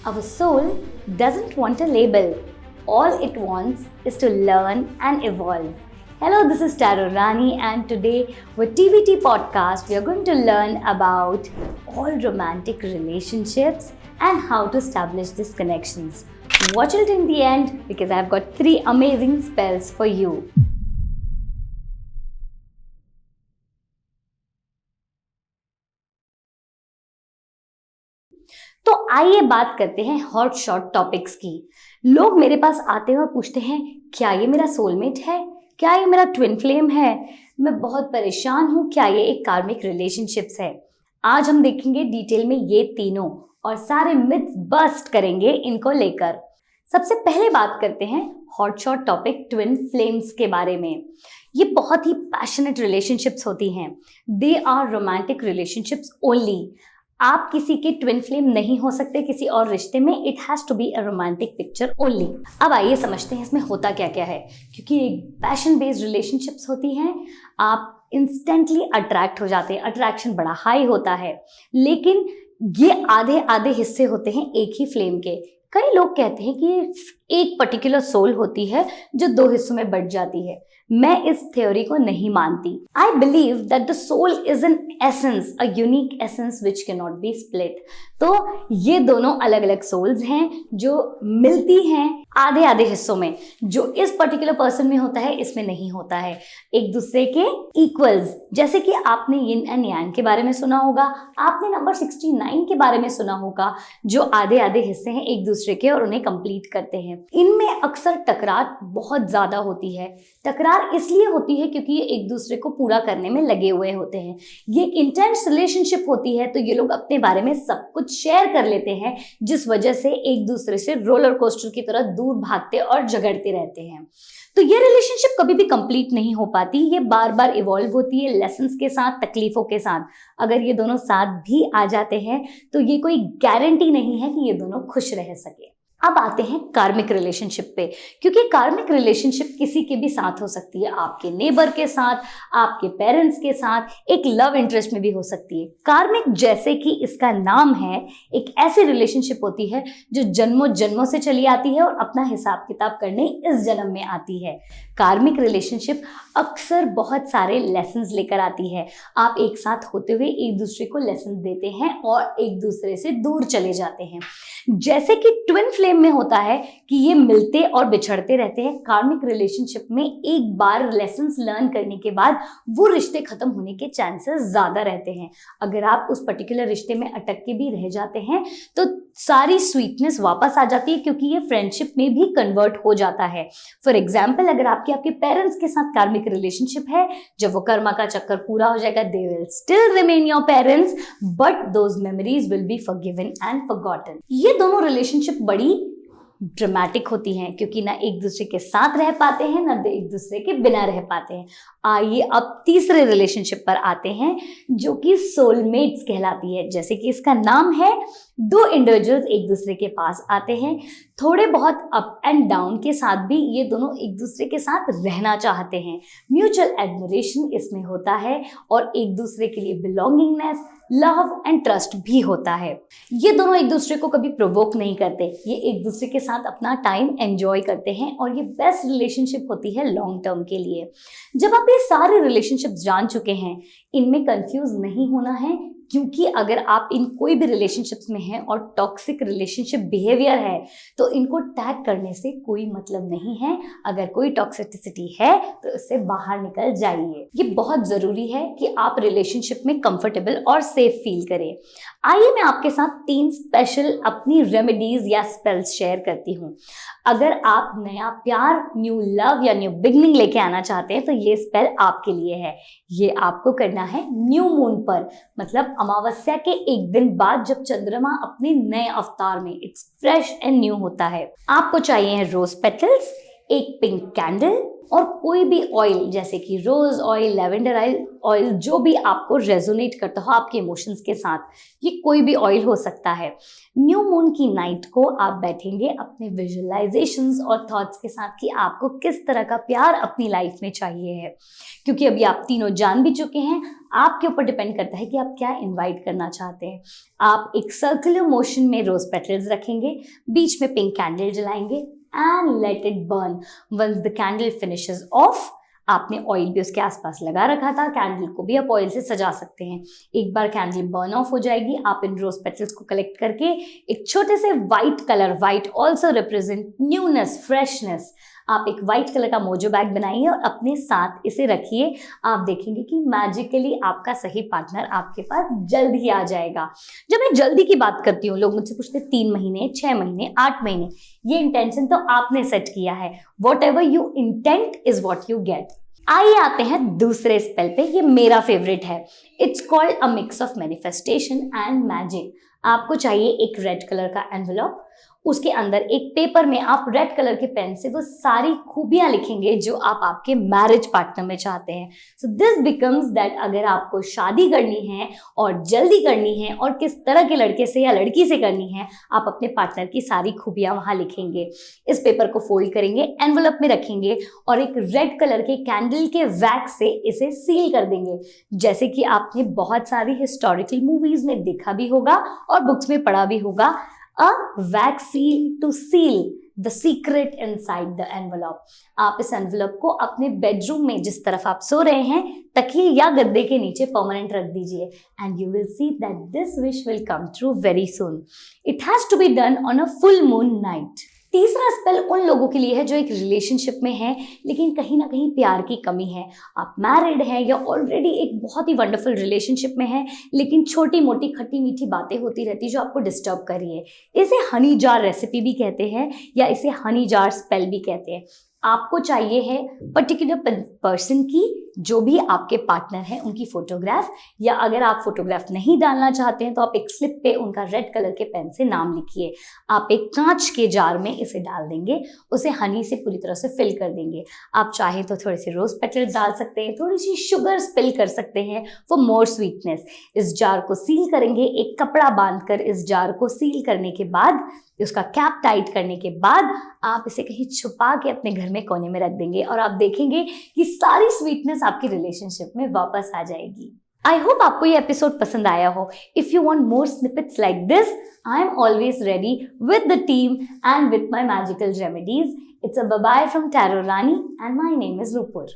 Our soul doesn't want a label. All it wants is to learn and evolve. Hello, this is Taro Rani, and today with TVT Podcast, we are going to learn about all romantic relationships and how to establish these connections. Watch it in the end because I've got 3 amazing spells for you. तो आइए बात करते हैं hot shot topics की। लोग मेरे पास आते हैं और पूछते हैं, क्या ये मेरा सोलमेट है? क्या ये मेरा ट्विन फ्लेम है? मैं बहुत परेशान हूँ, क्या ये एक कार्मिक रिलेशनशिप्स है? आज हम देखेंगे डिटेल में ये तीनों और सारे मिथ्स बस्ट करेंगे इनको लेकर। सबसे पहले बात करते हैं hot shot topic twin flames के बारे में। ये बहुत ही पैशनेट रिलेशनशिप्स होती हैं। They are romantic relationships only. आप किसी के ट्विन फ्लेम नहीं हो सकते किसी और रिश्ते में। It has to be a romantic picture only. अब आइए समझते हैं इसमें होता क्या क्या है। क्योंकि पैशन बेस्ड रिलेशनशिप्स होती हैं, आप इंस्टेंटली अट्रैक्ट हो जाते हैं, अट्रैक्शन बड़ा हाई होता है। लेकिन ये आधे आधे हिस्से होते हैं एक ही फ्लेम के। कई लोग कहते हैं कि एक पर्टिकुलर सोल होती है जो 2 हिस्सों में बट जाती है। मैं इस थ्योरी को नहीं मानती। I believe that the soul is an essence, a unique essence which can not be split. तो ये दोनों अलग अलग सोल्स हैं जो मिलती हैं आधे आधे हिस्सों में। जो इस पर्टिकुलर पर्सन में होता है इसमें नहीं होता है, एक दूसरे के इक्वल्स। जैसे कि आपने यिन एंड यांग के बारे में सुना होगा, आपने नंबर 69 के बारे में सुना होगा, जो आधे आधे हिस्से हैं एक दूसरे के और उन्हें कंप्लीट करते हैं। इनमें अक्सर टकरार बहुत ज्यादा होती है। टकरार इसलिए होती है क्योंकि ये एक दूसरे को पूरा करने में लगे हुए होते हैं। ये एक इंटेंस रिलेशनशिप होती है, तो ये लोग अपने बारे में सब कुछ शेयर कर लेते हैं, जिस वजह से एक दूसरे से रोलर कोस्टर की तरह दूर भागते और झगड़ते रहते हैं। तो ये रिलेशनशिप कभी भी कंप्लीट नहीं हो पाती। ये बार बार इवॉल्व होती है लेसन्स के साथ, तकलीफों के साथ। अगर ये दोनों साथ भी आ जाते हैं तो ये कोई गारंटी नहीं है कि ये दोनों खुश रह सके। अब आते हैं कार्मिक रिलेशनशिप पे। क्योंकि कार्मिक रिलेशनशिप किसी के भी साथ हो सकती है, आपके नेबर के साथ, आपके पेरेंट्स के साथ, एक लव इंटरेस्ट में भी हो सकती है। कार्मिक, जैसे कि इसका नाम है, एक ऐसी रिलेशनशिप होती है जो जन्मों जन्मों से चली आती है और अपना हिसाब किताब करने इस जन्म में आती है। कार्मिक रिलेशनशिप अक्सर बहुत सारे लेसन्स लेकर आती है। आप एक साथ होते हुए एक दूसरे को लेसन देते हैं और एक दूसरे से दूर चले जाते हैं। जैसे कि ट्विन फ्लेम में होता है कि ये मिलते और बिछड़ते रहते हैं, कार्मिक रिलेशनशिप में एक बार लेसन्स लर्न करने के बाद वो रिश्ते खत्म होने के चांसेस ज्यादा रहते हैं। अगर आप उस पर्टिकुलर रिश्ते में अटक के भी रह जाते हैं तो सारी स्वीटनेस वापस आ जाती है, क्योंकि ये फ्रेंडशिप में भी कन्वर्ट हो जाता है। फॉर एग्जाम्पल, अगर आपके पेरेंट्स के साथ कार्मिक रिलेशनशिप है, जब वो कर्मा का चक्कर पूरा हो जाएगा, they will still remain your parents, but those memories will be forgiven and forgotten. ये दोनों रिलेशनशिप बड़ी ड्रामेटिक होती हैं, क्योंकि ना एक दूसरे के साथ रह पाते हैं, ना एक दूसरे के बिना रह पाते हैं। आइए अब तीसरे रिलेशनशिप पर आते हैं, जो कि सोलमेट्स कहलाती है। जैसे कि इसका नाम है, 2 इंडिविजुअल्स एक दूसरे के पास आते हैं, थोड़े बहुत अप एंड डाउन के साथ भी ये दोनों एक दूसरे के साथ रहना चाहते हैं। म्यूचुअल एडमिरेशन इसमें होता है और एक दूसरे के लिए बिलोंगिंगनेस, लव एंड ट्रस्ट भी होता है। ये दोनों एक दूसरे को कभी प्रोवोक नहीं करते, ये एक दूसरे के साथ अपना टाइम एंजॉय करते हैं और ये बेस्ट रिलेशनशिप होती है लॉन्ग टर्म के लिए। जब आप ये सारे रिलेशनशिप्स जान चुके हैं, इनमें कंफ्यूज नहीं होना है, क्योंकि अगर आप इन कोई भी रिलेशनशिप्स में हैं और टॉक्सिक रिलेशनशिप बिहेवियर है तो इनको टैग करने से कोई मतलब नहीं है। अगर कोई टॉक्सिसिटी है तो इससे बाहर निकल जाइए। ये बहुत ज़रूरी है कि आप रिलेशनशिप में कंफर्टेबल और सेफ फील करें। आइए मैं आपके साथ 3 स्पेशल अपनी रेमेडीज या स्पेल्स शेयर करती हूँ। अगर आप नया प्यार, न्यू लव या न्यू बिगनिंग लेके आना चाहते हैं तो ये स्पेल आपके लिए है। ये आपको करना है न्यू मून पर, मतलब अमावस्या के एक दिन बाद, जब चंद्रमा अपने नए अवतार में, इट्स फ्रेश एंड न्यू होता है। आपको चाहिए रोज पेटल्स, एक पिंक कैंडल और कोई भी ऑयल जैसे कि रोज ऑयल, लेवेंडर ऑयल, जो भी आपको रेजोनेट करता हो आपके इमोशंस के साथ, ये कोई भी ऑयल हो सकता है। न्यू मून की नाइट को आप बैठेंगे अपने विजुअलाइजेशंस और थॉट्स के साथ कि आपको किस तरह का प्यार अपनी लाइफ में चाहिए है, क्योंकि अभी आप तीनों जान भी चुके हैं। आपके ऊपर डिपेंड करता है कि आप क्या इनवाइट करना चाहते हैं। आप एक सर्कुलर मोशन में रोज पेटल्स रखेंगे, बीच में पिंक कैंडल जलाएंगे and let it burn. Once the candle finishes off, आपने ऑयल भी उसके आसपास लगा रखा था, कैंडल को भी आप ऑयल से सजा सकते हैं। एक बार कैंडल बर्न ऑफ हो जाएगी, आप इन रोज पेटल्स को कलेक्ट करके एक छोटे से white colour, white also represent newness, freshness, आप एक वाइट कलर का मोजो बैग बनाइए और अपने साथ इसे रखिए। आप देखेंगे कि मैजिकली आपका सही पार्टनर आपके पास जल्द ही आ जाएगा। जब मैं जल्दी की बात करती हूँ, लोग मुझसे पूछते 3 महीने, 6 महीने, 8 महीने, ये इंटेंशन तो आपने सेट किया है। What ever you intent is what you get. आइए आते हैं दूसरे स्पेल पे, ये मेरा फेवरेट है। It's called a mix of manifestation and magic. आपको चाहिए एक रेड कलर का एनवेलप, उसके अंदर एक पेपर में आप रेड कलर के पेन से वो सारी खूबियां लिखेंगे जो आप आपके मैरिज पार्टनर में चाहते हैं। सो दिस बिकम्स दैट अगर आपको शादी करनी है और जल्दी करनी है और किस तरह के लड़के से या लड़की से करनी है, आप अपने पार्टनर की सारी खूबियां वहां लिखेंगे। इस पेपर को फोल्ड करेंगे, एनवेलप में रखेंगे और एक रेड कलर के कैंडल के वैक्स से इसे सील कर देंगे, जैसे कि आपने बहुत सारी हिस्टोरिकल मूवीज में देखा भी होगा और बुक्स में पढ़ा भी होगा। A wax seal to seal the secret inside the envelope. आप इस एनवेलप को अपने बेडरूम में जिस तरफ आप सो रहे हैं तकिए या गद्दे के नीचे परमानेंट रख दीजिए, and you will see that this wish will come true very soon. It has to be done on a full moon night. तीसरा स्पेल उन लोगों के लिए है जो एक रिलेशनशिप में है लेकिन कहीं ना कहीं प्यार की कमी है। आप मैरिड हैं या ऑलरेडी एक बहुत ही वंडरफुल रिलेशनशिप में हैं, लेकिन छोटी मोटी खट्टी मीठी बातें होती रहती जो आपको डिस्टर्ब कर रही है। इसे हनी जार रेसिपी भी कहते हैं या इसे हनी जार स्पेल भी कहते हैं। आपको चाहिए है पर्टिकुलर पर्सन की, जो भी आपके पार्टनर है उनकी फोटोग्राफ, या अगर आप फोटोग्राफ नहीं डालना चाहते हैं तो आप एक स्लिप पे उनका रेड कलर के पेन से नाम लिखिए। आप एक कांच के जार में इसे डाल देंगे, उसे हनी से पूरी तरह से फिल कर देंगे। आप चाहे तो थोड़े से रोज पेटल्स डाल सकते हैं, थोड़ी सी शुगर स्पिल कर सकते हैं फॉर मोर स्वीटनेस। इस जार को सील करेंगे, एक कपड़ा बांधकर इस जार को सील करने के बाद, उसका कैप टाइट करने के बाद आप इसे कहीं छुपा के अपने घर में कोने में रख देंगे और आप देखेंगे कि सारी स्वीटनेस आपकी रिलेशनशिप में वापस आ जाएगी। आई होप आपको ये एपिसोड पसंद आया हो। If you want more snippets like this, I am always ready with the team and with my magical remedies. It's a bye from tarot Rani and my name is Rooppur.